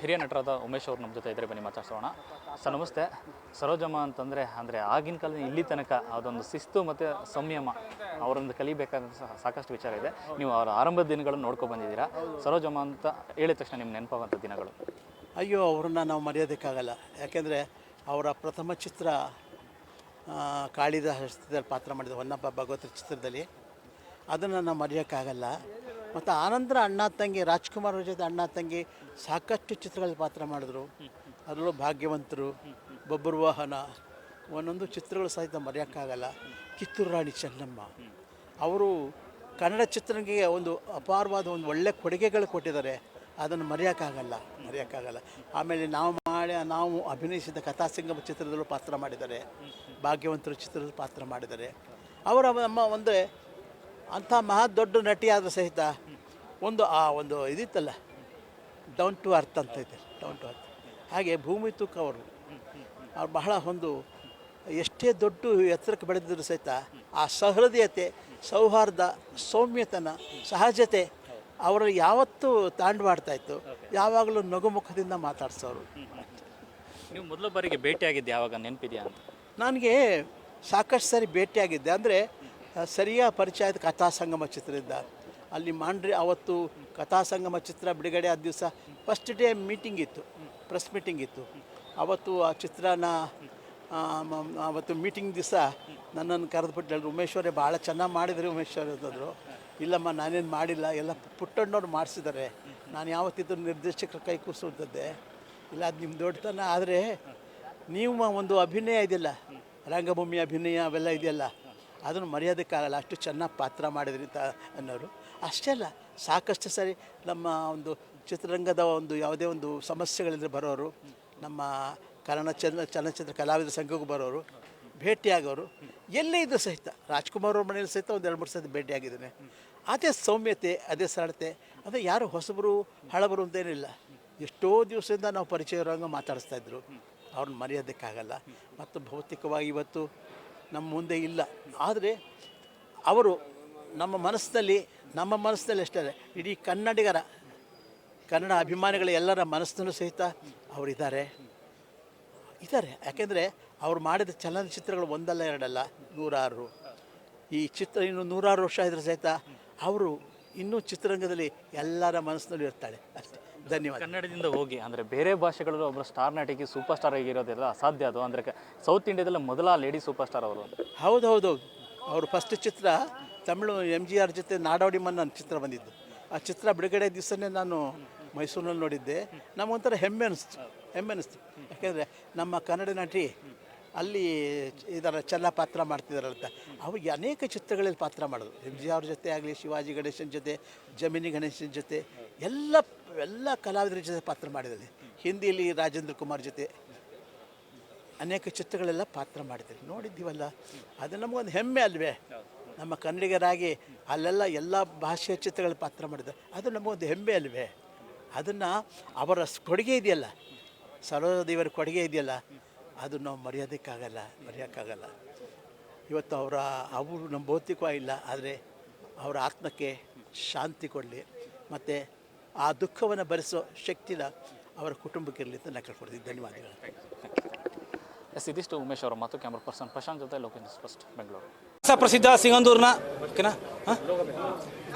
ಹಿರಿಯ ನಟರಾದ ಉಮೇಶ್ ಅವರು ನಮ್ಮ ಜೊತೆ ಇದ್ದರೆ ಬನ್ನಿ ಮಾತಾಡ್ಸೋಣ. ಸರ್ ನಮಸ್ತೆ. ಸರೋಜಮ್ಮ ಅಂತಂದರೆ ಆಗಿನ ಕಾಲದ ಇಲ್ಲಿ ತನಕ ಅದೊಂದು ಶಿಸ್ತು ಮತ್ತು ಸಂಯಮ ಅವರೊಂದು ಕಲಿಬೇಕಾದ ಸಾಕಷ್ಟು ವಿಚಾರ ಇದೆ. ನೀವು ಅವರ ಆರಂಭದ ದಿನಗಳನ್ನು ನೋಡ್ಕೊಂಡು ಬಂದಿದ್ದೀರಾ. ಸರೋಜಮ್ಮ ಅಂತ ಹೇಳಿದ ತಕ್ಷಣ ನಿಮ್ಮ ನೆನಪಾಗುವಂಥ ದಿನಗಳು? ಅಯ್ಯೋ, ಅವ್ರನ್ನ ನಾವು ಮರೆಯೋದಕ್ಕಾಗಲ್ಲ. ಯಾಕೆಂದರೆ ಅವರ ಪ್ರಥಮ ಚಿತ್ರ ಕಾಳಿದಾಸದಲ್ಲಿ ಪಾತ್ರ ಮಾಡಿದ ಹೊನ್ನಪ್ಪ ಭಾಗವತರ ಚಿತ್ರದಲ್ಲಿ, ಅದನ್ನು ನಾವು ಮರೆಯೋಕ್ಕಾಗಲ್ಲ. ಮತ್ತು ಆನಂತರ ಅಣ್ಣ ತಂಗಿ ರಾಜ್ಕುಮಾರ್ ಅವ್ರ ಜೊತೆ ಅಣ್ಣ ತಂಗಿ ಸಾಕಷ್ಟು ಚಿತ್ರಗಳಲ್ಲಿ ಪಾತ್ರ ಮಾಡಿದ್ರು. ಅದರಲ್ಲೂ ಭಾಗ್ಯವಂತರು, ಬಬ್ಬರು ವಾಹನ, ಒಂದೊಂದು ಚಿತ್ರಗಳು ಸಹಿತ ಮರೆಯೋಕ್ಕಾಗಲ್ಲ. ಕಿತ್ತೂರು ರಾಣಿ ಚೆನ್ನಮ್ಮ ಅವರು ಕನ್ನಡ ಚಿತ್ರರಂಗಕ್ಕೆ ಒಂದು ಅಪಾರವಾದ ಒಂದು ಒಳ್ಳೆಯ ಕೊಡುಗೆಗಳು ಕೊಟ್ಟಿದ್ದಾರೆ. ಅದನ್ನು ಮರೆಯೋಕ್ಕಾಗಲ್ಲ. ಆಮೇಲೆ ನಾವು ಅಭಿನಯಿಸಿದ ಕಥಾಸಂಗಮ ಚಿತ್ರದಲ್ಲೂ ಪಾತ್ರ ಮಾಡಿದ್ದಾರೆ. ಭಾಗ್ಯವಂತರು ಚಿತ್ರದಲ್ಲಿ ಪಾತ್ರ ಮಾಡಿದ್ದಾರೆ. ಅವರ ನಮ್ಮ ಒಂದೇ ಅಂಥ ಮಹಾ ದೊಡ್ಡ ನಟಿಯಾದರೂ ಸಹಿತ ಒಂದು ಇದಿತ್ತಲ್ಲ, ಡೌನ್ ಟು ಅರ್ತ್ ಅಂತ ಇದೆ, ಡೌನ್ ಟು ಅರ್ತ್. ಹಾಗೆ ಭೂಮಿ ತೂಕ ಅವ್ರು ಬಹಳ ಒಂದು ಎಷ್ಟೇ ದೊಡ್ಡ ಎತ್ತರಕ್ಕೆ ಬೆಳೆದಿದ್ರು ಸಹಿತ ಆ ಸಹೃದಯತೆ, ಸೌಹಾರ್ದ, ಸೌಮ್ಯತನ, ಸಹಜತೆ ಅವರಲ್ಲಿ ಯಾವತ್ತೂ ತಾಂಡವಾಡ್ತಾಯಿತ್ತು. ಯಾವಾಗಲೂ ನಗುಮುಖದಿಂದ ಮಾತಾಡ್ಸೋರು. ನೀವು ಮೊದಲ ಬಾರಿಗೆ ಭೇಟಿಯಾಗಿದ್ದು ಯಾವಾಗ ನೆನಪಿದೆಯಾ ಅಂತ? ನನಗೆ ಸಾಕಷ್ಟು ಸಾರಿ ಭೇಟಿಯಾಗಿದ್ದೆ. ಅಂದರೆ ಸರಿಯಾದ ಪರಿಚಯ ಆಯಿತು ಕಥಾಸಂಗಮ ಚಿತ್ರದಿಂದ. ಅಲ್ಲಿ ಅವತ್ತು ಕಥಾಸಂಗಮ ಚಿತ್ರ ಬಿಡುಗಡೆ ಆದ ದಿವಸ ಫಸ್ಟ್ ಡೇ ಮೀಟಿಂಗ್ ಇತ್ತು, ಪ್ರೆಸ್ ಮೀಟಿಂಗ್ ಇತ್ತು. ಅವತ್ತು ಆ ಚಿತ್ರನ ಅವತ್ತು ಮೀಟಿಂಗ್ ದಿವಸ ನನ್ನನ್ನು ಕರೆದುಬಿಟ್ಟು ಹೇಳಿದ್ರು, ಉಮೇಶ್ವರೇ ಭಾಳ ಚೆನ್ನಾಗಿ ಮಾಡಿದ್ರಿ ಉಮೇಶ್ವರ ಅಂತಂದರು. ಇಲ್ಲಮ್ಮ, ನಾನೇನು ಮಾಡಿಲ್ಲ, ಎಲ್ಲ ಪುಟ್ಟಣ್ಣವ್ರು ಮಾಡಿಸಿದ್ದಾರೆ. ನಾನು ಯಾವತ್ತಿದ್ದರೂ ನಿರ್ದೇಶಕರ ಕೈ ಕೂರಿಸುವಂಥದ್ದೇ ಇಲ್ಲ, ಅದು ನಿಮ್ಮ ದೊಡ್ಡತನ. ಆದರೆ ನೀವು ಒಂದು ಅಭಿನಯ ಇದೆಯಲ್ಲ, ರಂಗಭೂಮಿ ಅಭಿನಯ ಅವೆಲ್ಲ ಇದೆಯಲ್ಲ, ಅದನ್ನು ಮರೆಯೋದಕ್ಕಾಗಲ್ಲ. ಅಷ್ಟು ಚೆನ್ನಾಗಿ ಪಾತ್ರ ಮಾಡಿದ್ರಿ ಅಂತ ಅನ್ನೋರು. ಅಷ್ಟೇ ಅಲ್ಲ, ಸಾಕಷ್ಟು ಸರಿ ನಮ್ಮ ಒಂದು ಚಿತ್ರರಂಗದ ಒಂದು ಯಾವುದೇ ಒಂದು ಸಮಸ್ಯೆಗಳಿಂದ ಬರೋರು, ನಮ್ಮ ಕನ್ನಡ ಚಲನಚಿತ್ರ ಕಲಾವಿದರ ಸಂಘಕ್ಕೂ ಬರೋರು, ಭೇಟಿಯಾಗೋರು. ಎಲ್ಲೇ ಇದ್ದರೂ ಸಹಿತ ರಾಜ್ಕುಮಾರ್ ಅವ್ರ ಮನೇಲಿ ಸಹಿತ ಒಂದು 2-3 ಸತಿ ಭೇಟಿಯಾಗಿದ್ದೇನೆ. ಅದೇ ಸೌಮ್ಯತೆ, ಅದೇ ಸರಳತೆ. ಅಂದರೆ ಯಾರು ಹೊಸಬರು ಹಳಬರು ಅಂತೇನಿಲ್ಲ, ಎಷ್ಟೋ ದಿವಸದಿಂದ ನಾವು ಪರಿಚಯ ಇರೋಂಗೆ ಮಾತಾಡಿಸ್ತಾಯಿದ್ರು. ಅವ್ರನ್ನ ಮರೆಯೋದಕ್ಕಾಗಲ್ಲ. ಮತ್ತು ಭೌತಿಕವಾಗಿ ಇವತ್ತು ನಮ್ಮ ಮುಂದೆ ಇಲ್ಲ, ಆದರೆ ಅವರು ನಮ್ಮ ಮನಸ್ಸಿನಲ್ಲಿ ಅಷ್ಟೇ ಇಡೀ ಕನ್ನಡ ಅಭಿಮಾನಿಗಳ ಎಲ್ಲರ ಮನಸ್ಸಿನಲ್ಲೂ ಸಹಿತ ಅವರಿದ್ದಾರೆ. ಯಾಕೆಂದರೆ ಅವ್ರು ಮಾಡಿದ ಚಲನಚಿತ್ರಗಳು ಒಂದಲ್ಲ ಎರಡಲ್ಲ, 106. ಈ ಚಿತ್ರ ಇನ್ನು 106 ವರ್ಷ ಇದ್ರೆ ಸಹಿತ ಅವರು ಇನ್ನೂ ಚಿತ್ರರಂಗದಲ್ಲಿ ಎಲ್ಲರ ಮನಸ್ಸಿನಲ್ಲೂ ಇರ್ತಾಳೆ. ಅಷ್ಟೇ. ಧನ್ಯವಾದ. ಕನ್ನಡದಿಂದ ಹೋಗಿ ಅಂದರೆ ಬೇರೆ ಭಾಷೆಗಳಲ್ಲೂ ಒಬ್ಬರು ಸ್ಟಾರ್ ನಟಿಗೆ ಸೂಪರ್ ಸ್ಟಾರ್ ಆಗಿರೋದೆಲ್ಲ ಅಸಾಧ್ಯ. ಅದು ಅಂದರೆ ಸೌತ್ ಇಂಡಿಯಾದಲ್ಲ ಮೊದಲ ಲೇಡಿ ಸೂಪರ್ ಸ್ಟಾರ್ ಅವರು. ಹೌದು. ಅವರು ಫಸ್ಟ್ ಚಿತ್ರ ತಮಿಳು MGR ಜೊತೆ ನಾಡೋಡಿ ಮನ್ನ ಚಿತ್ರ ಬಂದಿದ್ದು. ಆ ಚಿತ್ರ ಬಿಡುಗಡೆ ದಿವಸನೇ ನಾನು ಮೈಸೂರಿನಲ್ಲಿ ನೋಡಿದ್ದೆ. ನಮಗೊಂಥರ ಹೆಮ್ಮೆ ಅನ್ನಿಸ್ತು. ಯಾಕೆಂದರೆ ನಮ್ಮ ಕನ್ನಡ ನಟಿ ಅಲ್ಲಿ ಇದರ ಚೆನ್ನ ಪಾತ್ರ ಮಾಡ್ತಿದ್ದಾರಂತ. ಅವ್ರಿಗೆ ಅನೇಕ ಚಿತ್ರಗಳಲ್ಲಿ ಪಾತ್ರ ಮಾಡೋದು. MGR ಜೊತೆ ಆಗಲಿ, ಶಿವಾಜಿ ಗಣೇಶನ ಜೊತೆ, ಜಮಿನಿ ಗಣೇಶನ ಜೊತೆ, ಎಲ್ಲ ಕಲಾವಿದರ ಜೊತೆ ಪಾತ್ರ ಮಾಡಿದ್ದಾರೆ. ಹಿಂದಿಯಲ್ಲಿ ರಾಜೇಂದ್ರ ಕುಮಾರ್ ಜೊತೆ ಅನೇಕ ಚಿತ್ರಗಳೆಲ್ಲ ಪಾತ್ರ ಮಾಡಿದ್ದಾರೆ. ನೋಡಿದ್ದೀವಲ್ಲ, ಅದು ನಮಗೊಂದು ಹೆಮ್ಮೆ ಅಲ್ವೇ? ನಮ್ಮ ಕನ್ನಡಿಗರಾಗಿ ಅಲ್ಲೆಲ್ಲ ಎಲ್ಲ ಭಾಷೆಯ ಚಿತ್ರಗಳಲ್ಲಿ ಪಾತ್ರ ಮಾಡಿದ್ದಾರೆ. ಅದು ನಮಗೊಂದು ಹೆಮ್ಮೆ ಅಲ್ವೇ? ಅದನ್ನು ಅವರ ಕೊಡುಗೆ ಇದೆಯಲ್ಲ, ಸರೋಜದೇವರ ಕೊಡುಗೆ ಇದೆಯಲ್ಲ, ಅದು ನಾವು ಮರೆಯೋಕ್ಕಾಗಲ್ಲ. ಇವತ್ತು ಅವರು ನಮ್ಮ ಭೌತಿಕವಾಗಿಲ್ಲ, ಆದರೆ ಅವರ ಆತ್ಮಕ್ಕೆ ಶಾಂತಿ ಕೊಡಲಿ, ಮತ್ತು ಆ ದುಃಖವನ್ನು ಭರಿಸೋ ಶಕ್ತಿನ ಅವರ ಕುಟುಂಬಕ್ಕಿರಲಿ ಅಂತ ನಾನು ಕೇಳ್ಕೊಡ್ತೀನಿ. ಧನ್ಯವಾದಗಳು. ಇದಿಷ್ಟು ಉಮೇಶ್ ಅವರ ಮಾತು. ಕ್ಯಾಮ್ರಾ ಪರ್ಸನ್ ಪ್ರಶಾಂತ್ ಜೊತೆ ಲೋಕೇಶ್ ಫಸ್ಟ್ ಬೆಂಗಳೂರು. ಪ್ರಸಿದ್ಧ ಸಿಗಂದೂರಿನ